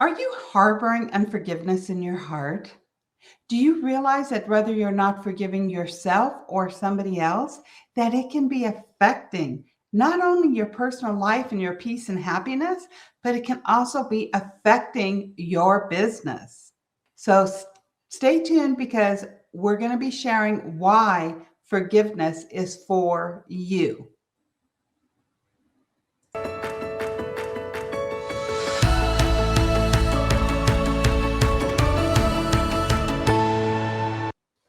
Are you harboring unforgiveness in your heart? Do you realize that whether you're not forgiving yourself or somebody else, that it can be affecting not only your personal life and your peace and happiness, but it can also be affecting your business? So stay tuned because we're going to be sharing why forgiveness is for you.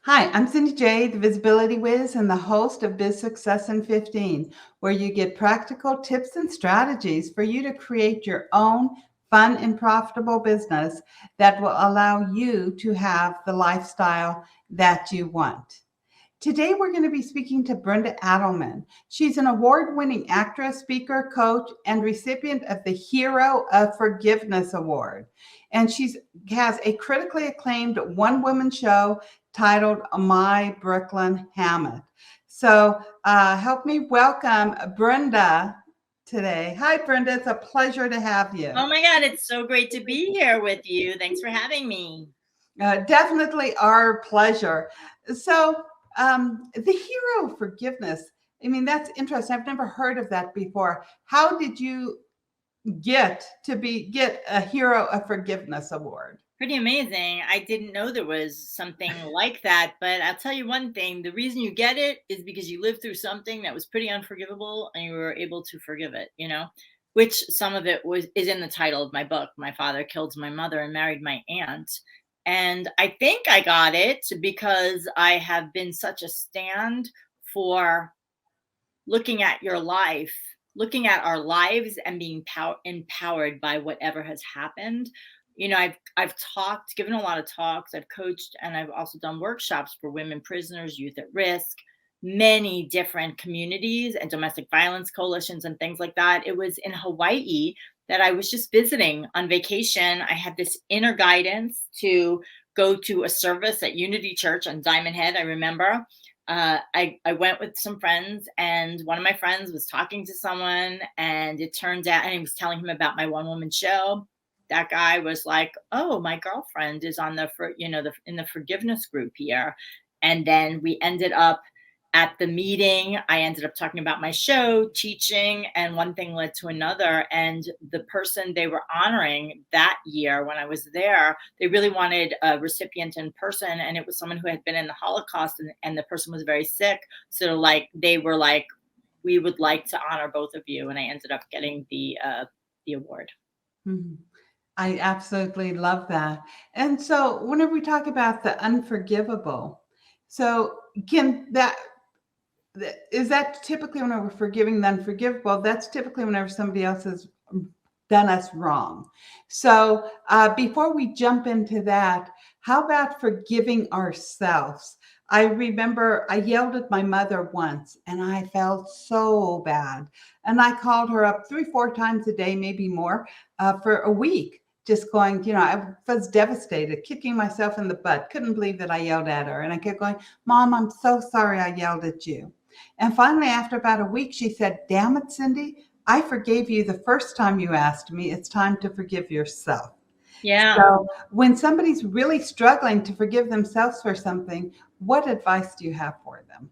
Hi, I'm Cindy J, the Visibility Wiz and the host of Biz Success in 15, where you get practical tips and strategies for you to create your own fun and profitable business that will allow you to have the lifestyle that you want. Today, we're going to be speaking to Brenda Adelman. She's an award-winning actress, speaker, coach, and recipient of the Hero of Forgiveness Award. And she has a critically acclaimed one-woman show titled My Brooklyn Hamlet. So help me welcome Brenda today. Hi, Brenda. It's a pleasure to have you. Oh my God, it's so great to be here with you. Thanks for having me. Definitely our pleasure. So, the hero of forgiveness. I mean, that's interesting. I've never heard of that before. How did you get a hero of forgiveness award? Pretty amazing. I didn't know there was something like that, but I'll tell you one thing. The reason you get it is because you lived through something that was pretty unforgivable and you were able to forgive it, which some of it is in the title of my book. My father killed my mother and married my aunt. And I think I got it because I have been such a stand for looking at your life, looking at our lives and being empowered by whatever has happened. I've talked, given a lot of talks, I've coached, and I've also done workshops for women prisoners, youth at risk, many different communities and domestic violence coalitions and things like that. It was in Hawaii that I was just visiting on vacation. I had this inner guidance to go to a service at Unity Church on Diamond Head, I remember. I went with some friends, and one of my friends was talking to someone, and it turned out, and he was telling him about my one woman show. That guy was like, "Oh, my girlfriend is on in the forgiveness group here." And then we ended up at the meeting. I ended up talking about my show, teaching, and one thing led to another. And the person they were honoring that year when I was there, they really wanted a recipient in person. And it was someone who had been in the Holocaust, and the person was very sick. So they were like, "We would like to honor both of you." And I ended up getting the award. Mhm. I absolutely love that. And so, whenever we talk about the unforgivable, so can that is that typically whenever we're forgiving the unforgivable? That's typically whenever somebody else has done us wrong. So, before we jump into that, how about forgiving ourselves? I remember I yelled at my mother once and I felt so bad. And I called her up 3, 4 times a day, maybe more, for a week, just going, I was devastated, kicking myself in the butt. Couldn't believe that I yelled at her. And I kept going, Mom, I'm so sorry I yelled at you. And finally, after about a week, she said, Damn it, Cindy, I forgave you the first time you asked me. It's time to forgive yourself. Yeah. So, when somebody's really struggling to forgive themselves for something, what advice do you have for them?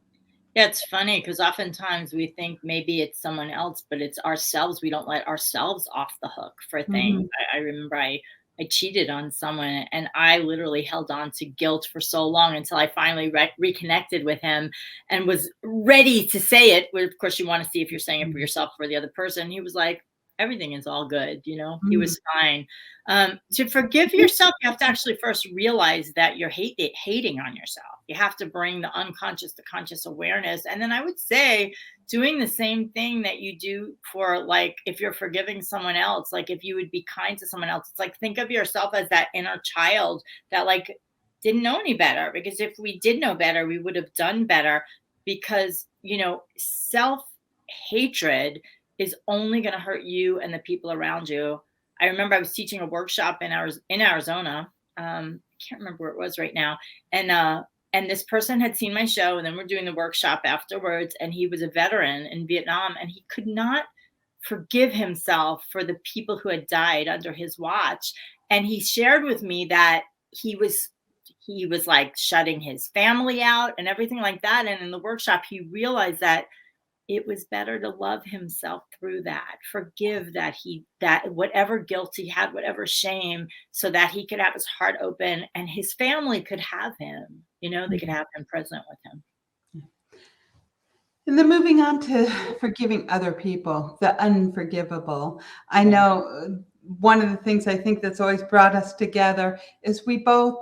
Yeah, it's funny because oftentimes we think maybe it's someone else, but it's ourselves. We don't let ourselves off the hook for things. Mhm. I remember I cheated on someone, and I literally held on to guilt for so long until I finally reconnected with him and was ready to say it. Of course, you want to see if you're saying it for yourself or for the other person. He was like, everything is all good. He Mhm. was fine. To forgive yourself, you have to actually first realize that you're hating on yourself. You have to bring the unconscious to conscious awareness. And then I would say doing the same thing that you do for, like, if you're forgiving someone else, like if you would be kind to someone else, it's like, think of yourself as that inner child that didn't know any better, because if we did know better, we would have done better, because, self hatred is only going to hurt you and the people around you. I remember I was teaching a workshop in Arizona. I can't remember where it was right now. And this person had seen my show, and then we're doing the workshop afterwards. And he was a veteran in Vietnam, and he could not forgive himself for the people who had died under his watch. And he shared with me that he was like shutting his family out and everything like that. And in the workshop, he realized that it was better to love himself through that, forgive that whatever guilt he had, whatever shame, so that he could have his heart open and his family could have him, they could have him present with him. And then moving on to forgiving other people, the unforgivable. I know one of the things I think that's always brought us together is we both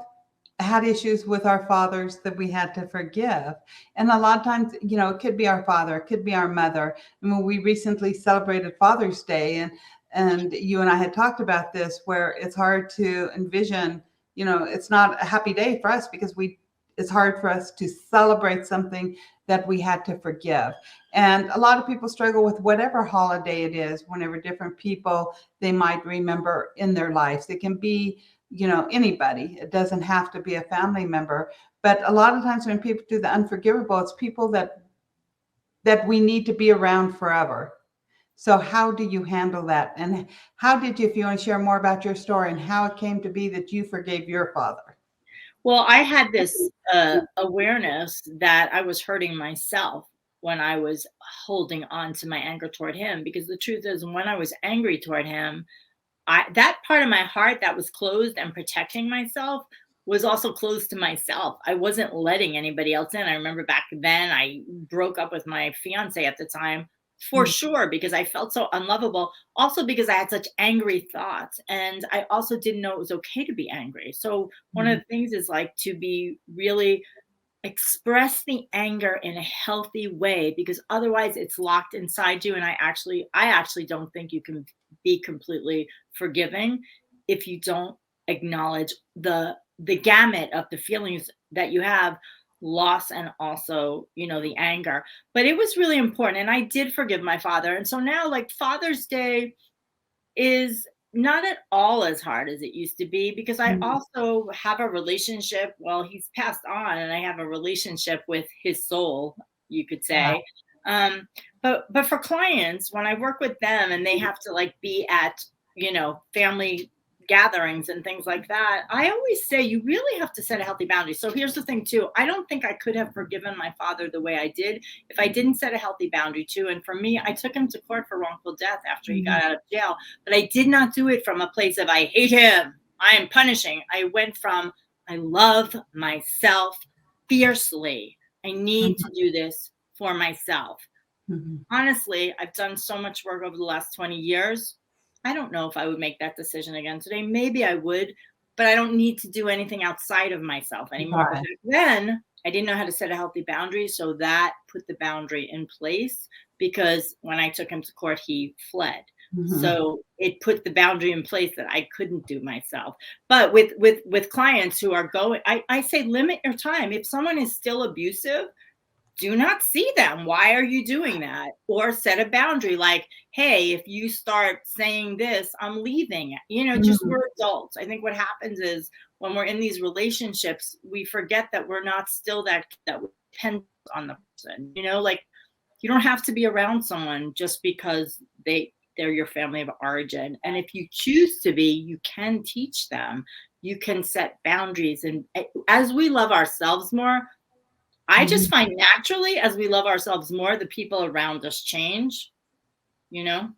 had issues with our fathers that we had to forgive. And a lot of times, it could be our father, it could be our mother. I mean, we recently celebrated Father's Day, and you and I had talked about this, where it's hard to envision, it's not a happy day for us because it's hard for us to celebrate something that we had to forgive. And a lot of people struggle with whatever holiday it is, whenever different people they might remember in their lives. It can be, anybody. It doesn't have to be a family member. But a lot of times when people do the unforgivable, it's people that we need to be around forever. So how do you handle that? And how did you, if you want to share more about your story and how it came to be that you forgave your father? Well, I had this awareness that I was hurting myself when I was holding on to my anger toward him, because the truth is, when I was angry toward him, that part of my heart that was closed and protecting myself was also closed to myself. I wasn't letting anybody else in. I remember back then I broke up with my fiance at the time for sure because I felt so unlovable. Also because I had such angry thoughts, and I also didn't know it was okay to be angry. So one of the things is like to be really express the anger in a healthy way, because otherwise it's locked inside you. And I actually don't think you can be completely forgiving if you don't acknowledge the gamut of the feelings that you have, loss and also the anger. But it was really important, and I did forgive my father. And so now, like, Father's Day is not at all as hard as it used to be, because I also have a relationship. Well, he's passed on, and I have a relationship with his soul, you could say. But for clients, when I work with them and they have to like be at family gatherings and things like that, I always say you really have to set a healthy boundary. So here's the thing too: I don't think I could have forgiven my father the way I did if I didn't set a healthy boundary too. And for me, I took him to court for wrongful death after he got out of jail, but I did not do it from a place of I hate him, I am punishing. I went from I love myself fiercely, I need to do this for myself. Honestly, I've done so much work over the last 20 years. I don't know if I would make that decision again today. Maybe I would, but I don't need to do anything outside of myself anymore. But back then, I didn't know how to set a healthy boundary. So that put the boundary in place, because when I took him to court, he fled. So it put the boundary in place that I couldn't do myself. But with clients who are going, I say limit your time. If someone is still abusive, do not see them. Why are you doing that? Or set a boundary like, hey, if you start saying this, I'm leaving. Just we're adults. I think what happens is when we're in these relationships, we forget that we're not still that we depend on the person. Like, you don't have to be around someone just because they're your family of origin. And if you choose to be, you can teach them. You can set boundaries. And as we love ourselves more, I just find naturally, as we love ourselves more, the people around us change,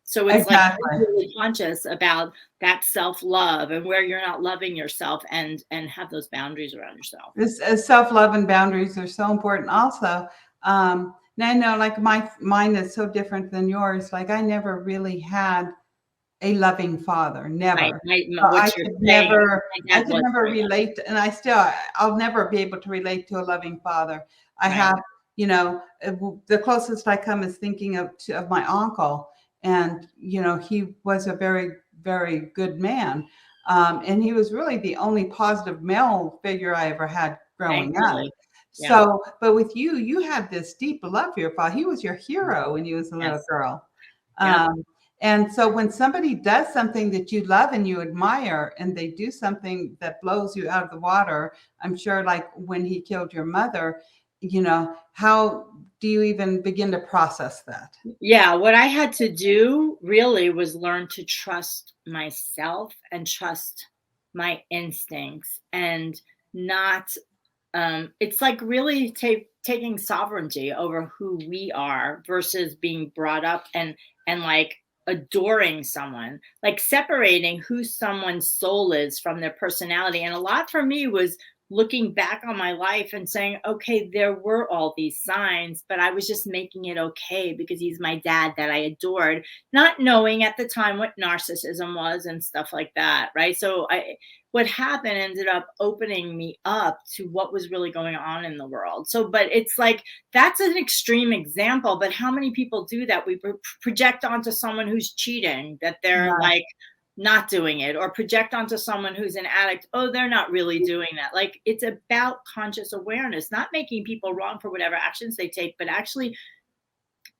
So it's like really conscious about that self-love and where you're not loving yourself, and have those boundaries around yourself. This self-love and boundaries are so important also. Now I know, like, mine is so different than yours. Like, I never really had a loving father, never. I could never relate, and I'll never be able to relate to a loving father. I have, the closest I come is thinking of my uncle, and he was a very, very good man, and he was really the only positive male figure I ever had growing up. Yeah. So, but with you had this deep love for your father. He was your hero when you was a little girl. And so when somebody does something that you love and you admire, and they do something that blows you out of the water, I'm sure, like when he killed your mother, how do you even begin to process that? Yeah, what I had to do really was learn to trust myself and trust my instincts and not it's like really taking sovereignty over who we are versus being brought up and like adoring someone, like separating who someone's soul is from their personality. And a lot for me was looking back on my life and saying, okay, there were all these signs, but I was just making it okay because he's my dad that I adored, not knowing at the time what narcissism was and stuff like that, right? So I what happened ended up opening me up to what was really going on in the world. So, but it's like that's an extreme example, but how many people do that? We project onto someone who's cheating that they're Right. like not doing it, or project onto someone who's an addict, oh, they're not really doing that. Like it's about conscious awareness, not making people wrong for whatever actions they take, but actually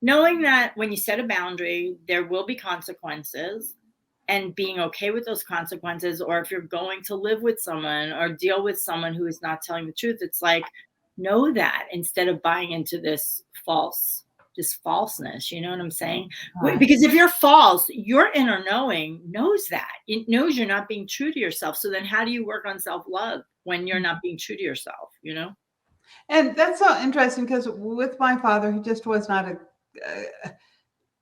knowing that when you set a boundary, there will be consequences and being okay with those consequences. Or if you're going to live with someone or deal with someone who is not telling the truth, it's like, know that instead of buying into this falseness. You know what I'm saying? Right. Because if you're false, your inner knowing knows that. It knows you're not being true to yourself. So then how do you work on self-love when you're not being true to yourself, you know? And that's so interesting because with my father, he just was not a.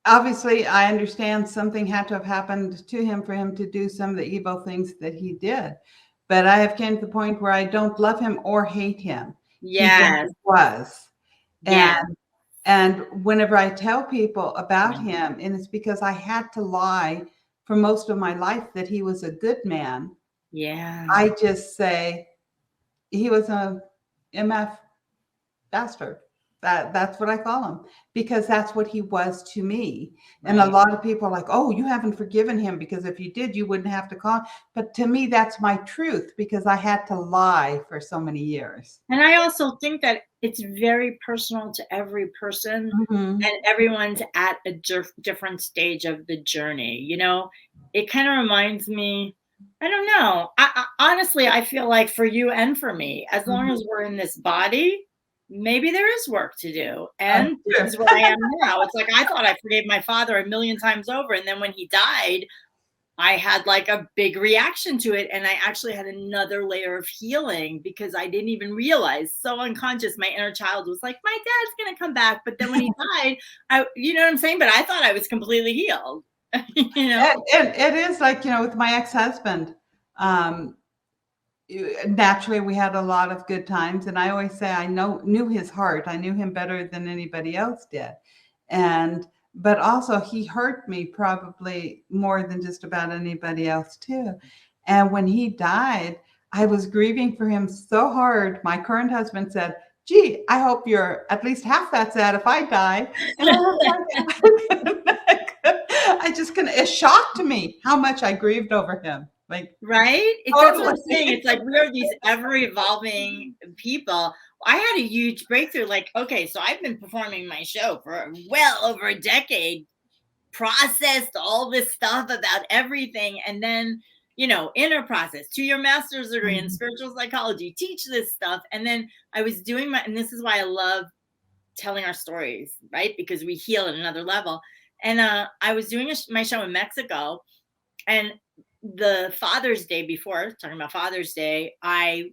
Obviously, I understand something had to have happened to him for him to do some of the evil things that he did. But I have came to the point where I don't love him or hate him. He just Yes. was. Yeah. And whenever I tell people about Mhm. him, and it's because I had to lie for most of my life that he was a good man, Yeah. I just say he was a MF bastard. That's what I call him because that's what he was to me. And a Right. lot of people are like, "Oh, you haven't forgiven him because if you did, you wouldn't have to call." But to me, that's my truth because I had to lie for so many years. And I also think that it's very personal to every person, Mhm. and everyone's at a different stage of the journey. You know, it kind of reminds me, I don't know. Honestly, I feel like for you and for me, as long Mhm. as we're in this body, maybe there is work to do. That's And this true. is where I am now. It's like I thought I forgave my father a million times over. And then when he died, I had like a big reaction to it. And I actually had another layer of healing because I didn't even realize, so unconscious, my inner child was like, my dad's going to come back. But then when he died, you know what I'm saying? But I thought I was completely healed, you know? And it is like, with my ex-husband, um, naturally we had a lot of good times. And I always say I knew his heart. I knew him better than anybody else did. But also he hurt me probably more than just about anybody else too. And when he died, I was grieving for him so hard. My current husband said, "Gee, I hope you're at least half that sad if I die." And I was like, I just couldn't. It shocked me how much I grieved over him. Like Right? That's what I'm saying. totally. It's like we are these ever evolving people. I had a huge breakthrough. Like, okay, so I've been performing my show for well over a decade, processed all this stuff about everything. And then, inner process to your master's degree in Mhm. spiritual psychology, teach this stuff. And then I was doing and this is why I love telling our stories, right? Because we heal at another level. And I was doing my show in Mexico, and the Father's Day before, talking about Father's Day, I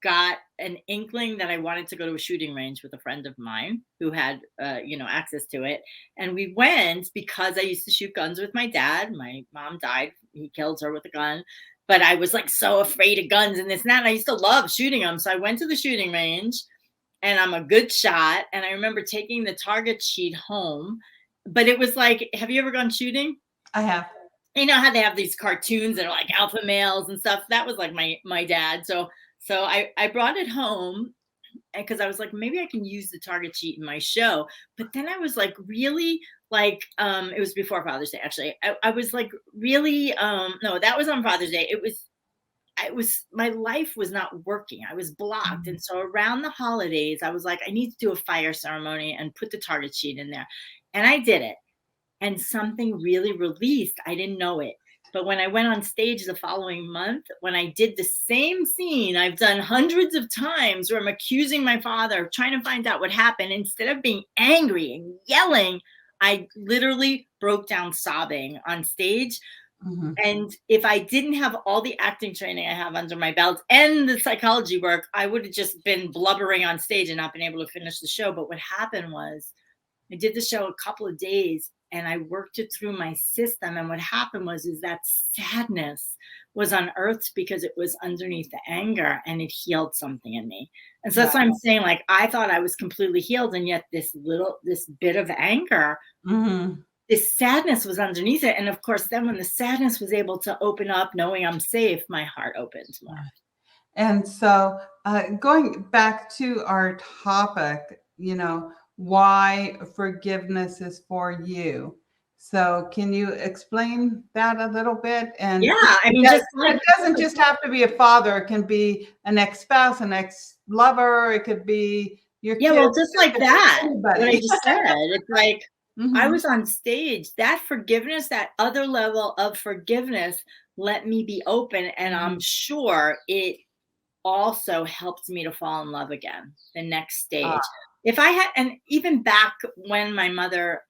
got an inkling that I wanted to go to a shooting range with a friend of mine who had, access to it. And we went because I used to shoot guns with my dad. My mom died. He killed her with a gun. But I was like so afraid of guns and this and that. And I used to love shooting them. So I went to the shooting range and I'm a good shot. And I remember taking the target sheet home. But it was like, have you ever gone shooting? I have. You know how they have these cartoons that are like alpha males and stuff. That was like my dad. So I brought it home because I was like, maybe I can use the target sheet in my show. But then I was like, really, like, it was before Father's Day, actually. I was like, really, no, that was on Father's Day. It was my life was not working. I was blocked. Mhm. And so around the holidays, I was like, I need to do a fire ceremony and put the target sheet in there. And I did it, and something really released. I didn't know it. But when I went on stage the following month, when I did the same scene I've done hundreds of times where I'm accusing my father of trying to find out what happened, instead of being angry and yelling, I literally broke down sobbing on stage Mhm. And if I didn't have all the acting training I have under my belt and the psychology work, I would have just been blubbering on stage and not been able to finish the show. But what happened was I did the show a couple of days and I worked it through my system. And what happened was is that sadness was unearthed because it was underneath the anger and it healed something in me. And so that's Right. why I'm saying, like, I thought I was completely healed, and yet this bit of anger, Mhm. this sadness was underneath it. And of course, then when the sadness was able to open up, knowing I'm safe, my heart opened more. And so, going back to our topic, why forgiveness is for you. So, can you explain that a little bit? Yeah, And I mean, just like, it doesn't just have to be a father, it can be an ex spouse, an ex lover, it could be your yeah, kids, well, just it like could be that, what I anybody. just said, it's like I Mhm. was on stage. That forgiveness, that other level of forgiveness let me be open. And I'm Mhm. sure it also helped me to fall in love again, the next Ah, stage. If I had, and even back when my mother,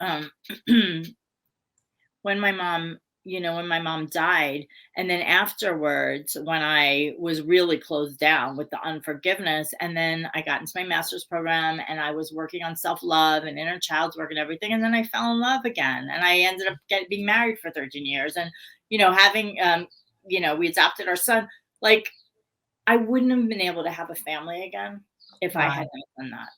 when my mom, when my mom died, and then afterwards, when I was really closed down with the unforgiveness, and then I got into my master's program and I was working on self love and inner child's work and everything. And then I fell in love again. And I ended up being married for 13 years. And, having, we adopted our son. Like, I wouldn't have been able to have a family again if I right. had not done that.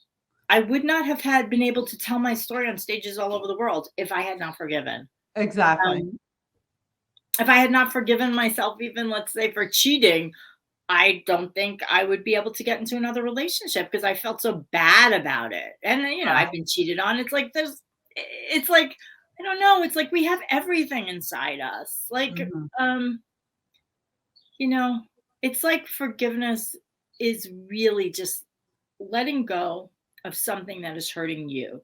I would not have been able to tell my story on stages all over the world if I had not forgiven. Exactly. Um, if I had not forgiven myself, even let's say for cheating, I don't think I would be able to get into another relationship because I felt so bad about it. And I've Right. been cheated on. It's like, I don't know. It's like we have everything inside us. Like, Mhm. um, you know, it's like forgiveness is really just letting go of something that is hurting you.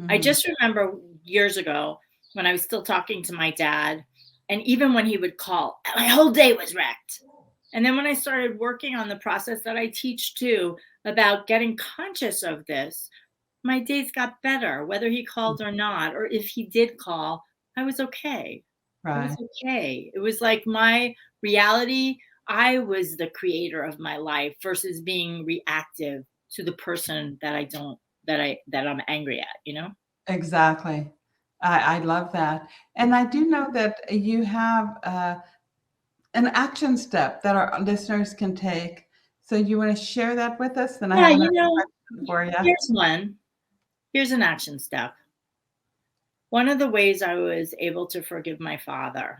I Mhm. just remember years ago when I was still talking to my dad, and even when he would call, my whole day was wrecked. And then when I started working on the process that I teach too about getting conscious of this, my days got better, whether he called or not, or if he did call, I was okay. I was Right. okay. It was like my reality. I was the creator of my life versus being reactive to the person that I don't, that I'm angry at. Exactly. I love that. And I do know that you have an action step that our listeners can take. So you want to share that with us? Then I Yeah, have another question for you. here's one. Here's an action step. One of the ways I was able to forgive my father.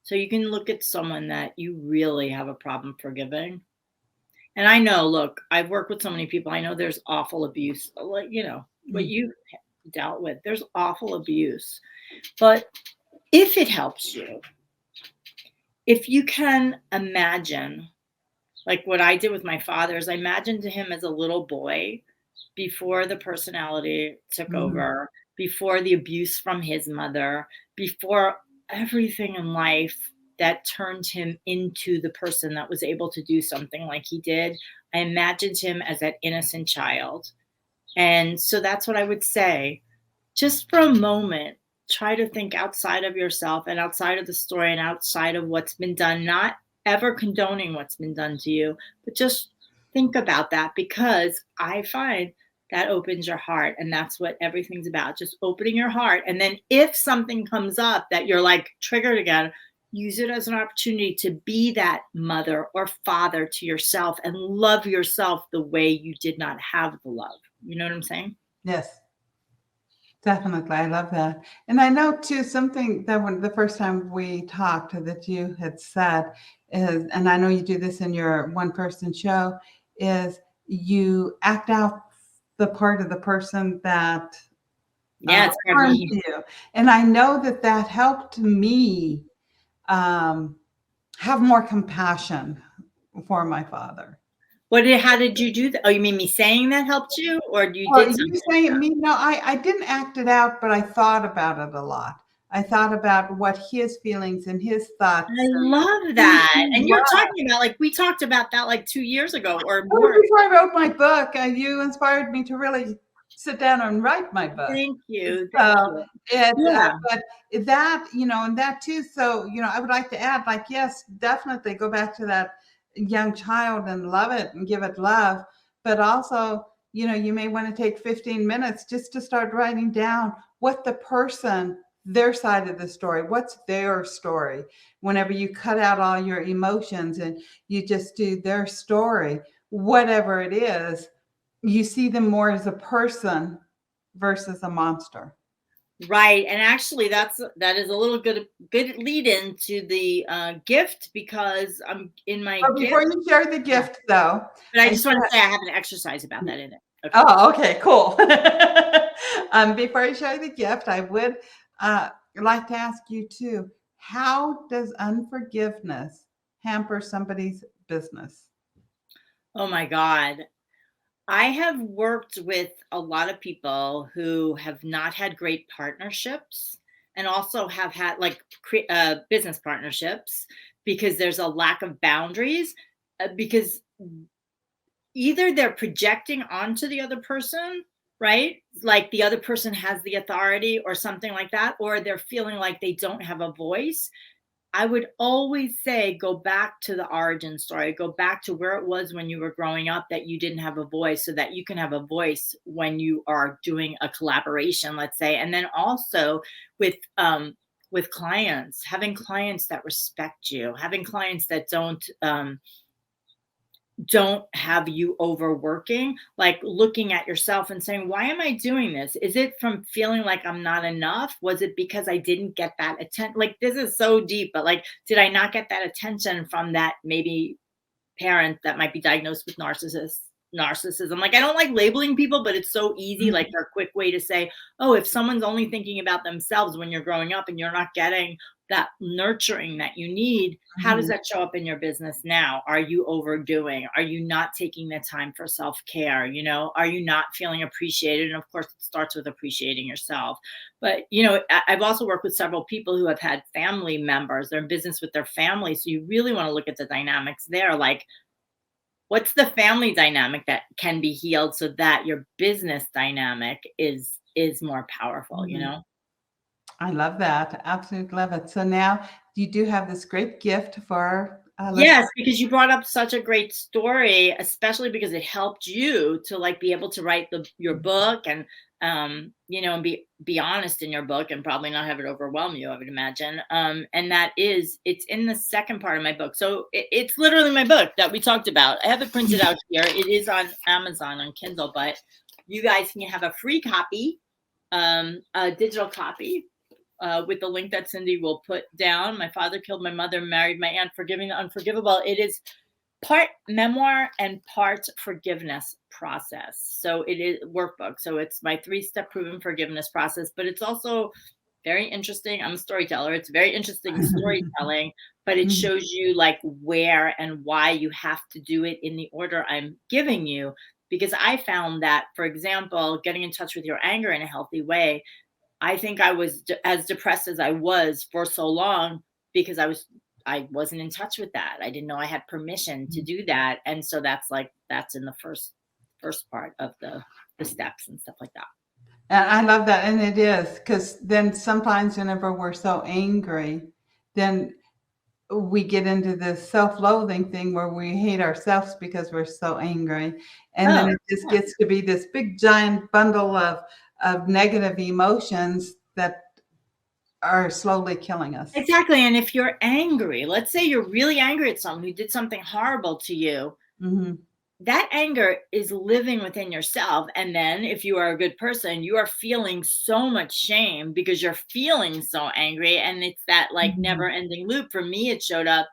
So you can look at someone that you really have a problem forgiving. And I know, look, I've worked with so many people. I know there's awful abuse, like, what Mm. you dealt with. There's awful abuse. But if it helps you, if you can imagine, like what I did with my father, is I imagined him as a little boy before the personality took Mhm. over, before the abuse from his mother, before everything in life that turned him into the person that was able to do something like he did. I imagined him as that innocent child. And so that's what I would say. Just for a moment, try to think outside of yourself and outside of the story and outside of what's been done, not ever condoning what's been done to you, but just think about that, because I find that opens your heart. And that's what everything's about, just opening your heart. And then if something comes up that you're like triggered again, use it as an opportunity to be that mother or father to yourself and love yourself the way you did not have the love. You know what I'm saying? Yes, definitely. I love that. And I know too, something that when the first time we talked that you had said is, and I know you do this in your one person show, is you act out the part of the person that Yeah, it's part of harmed me. you. And I know that that helped me um, have more compassion for my father. How did you do that? Oh, you mean me saying that helped you, or you Well, did you something like saying that? me, no, I didn't act it out, but I thought about it a lot. I thought about what his feelings and his I thoughts and love who that. he And you're was. talking about, like, we talked about that like 2 years ago or Well, more. before I wrote my book, you inspired me to really sit down and write my book. Thank you. Thank So you. it's, Yeah. but that, and that too. So, I would like to add, like, yes, definitely go back to that young child and love it and give it love. But also, you may want to take 15 minutes just to start writing down what the person, their side of the story, what's their story. Whenever you cut out all your emotions and you just do their story, whatever it is, you see them more as a person versus a monster. Right. And actually that is a little good lead into the gift, because I'm in my But gift. before you share the Yeah. gift, though, But I just want to say I have an exercise about that in it. Okay. oh, okay, cool. Before I share the gift, I would like to ask you too, how does unforgiveness hamper somebody's business? Oh my God. I have worked with a lot of people who have not had great partnerships, and also have had like business partnerships, because there's a lack of boundaries, because either they're projecting onto the other person, right? Like the other person has the authority or something like that, or they're feeling like they don't have a voice. I would always say go back to the origin story. Go back to where it was when you were growing up that you didn't have a voice, so that you can have a voice when you are doing a collaboration, let's say. And then also with clients, having clients that respect you, having clients that don't have you overworking, like looking at yourself and saying, why am I doing this? Is it from feeling like I'm not enough? Was it because I didn't get that attention? Like, this is so deep, but like, did I not get that attention from that maybe parent that might be diagnosed with narcissism? Like, I don't like labeling people, but it's so easy, like a quick way to say, oh, if someone's only thinking about themselves when you're growing up and you're not getting that nurturing that you need, how does that show up in your business now? Are you overdoing? Are you not taking the time for self-care? Are you not feeling appreciated? And of course, it starts with appreciating yourself. But I've also worked with several people who have had family members, they're in business with their family, so you really want to look at the dynamics there. Like, what's the family dynamic that can be healed so that your business dynamic is more powerful, I love that. Absolutely love it. So now you do have this great gift for our Yes, because you brought up such a great story, especially because it helped you to like be able to write your book, and and be honest in your book, and probably not have it overwhelm you, I would imagine. And it's in the second part of my book. So it's literally my book that we talked about. I have it printed out here. It is on Amazon on Kindle, but you guys can have a free copy, a digital copy, with the link that Cindy will put down. My father killed my mother, married my aunt, forgiving the unforgivable. It is part memoir and part forgiveness process. So it is workbook. So it's my 3-step proven forgiveness process, but it's also very interesting. I'm a storyteller. It's very interesting storytelling, but it shows you like where and why you have to do it in the order I'm giving you. Because I found that, for example, getting in touch with your anger in a healthy way, I think I was as depressed as I was for so long because I wasn't in touch with that. I didn't know I had permission to do that. And so that's in the first part of the steps and stuff like that. And I love that. And it is, because then sometimes whenever we're so angry, then we get into this self-loathing thing where we hate ourselves because we're so angry. And then Oh, it just gets to be this big giant bundle of negative emotions that are slowly killing us. exactly. And if you're angry, let's say you're really angry at someone who did something horrible to you, that anger is living within yourself. And then if you are a good person, you are feeling so much shame because you're feeling so angry. And it's that like never ending loop. For me, it showed up,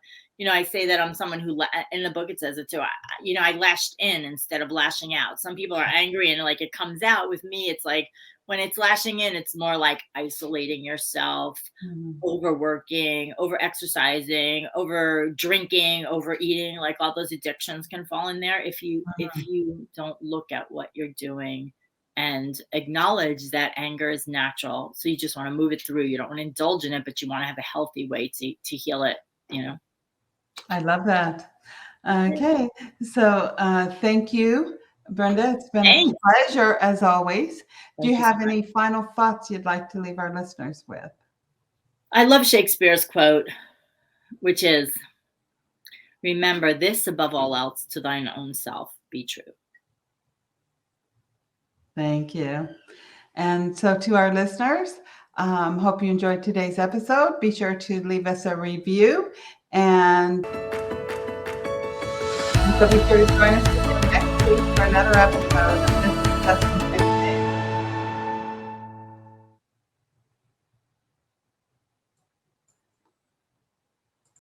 I say that I'm someone who, in the book, it says it too. I lashed in instead of lashing out. Some people are angry and like it comes out. With me, it's like, when it's lashing in, it's more like isolating yourself, overworking, over exercising, over drinking, overeating. Like all those addictions can fall in there if you don't look at what you're doing and acknowledge that anger is natural. So you just want to move it through. You don't want to indulge in it, but you want to have a healthy way to heal it. I love that. Okay, so thank you Brenda, it's been a Thanks. pleasure as always. Do Thank you you so have much. any final thoughts you'd like to leave our listeners with? I love Shakespeare's quote, which is, remember this above all else, to thine own self be true. Thank you. And so to our listeners, hope you enjoyed today's episode. Be sure to leave us a review, and so be sure to join us again next week for another episode of This Discussion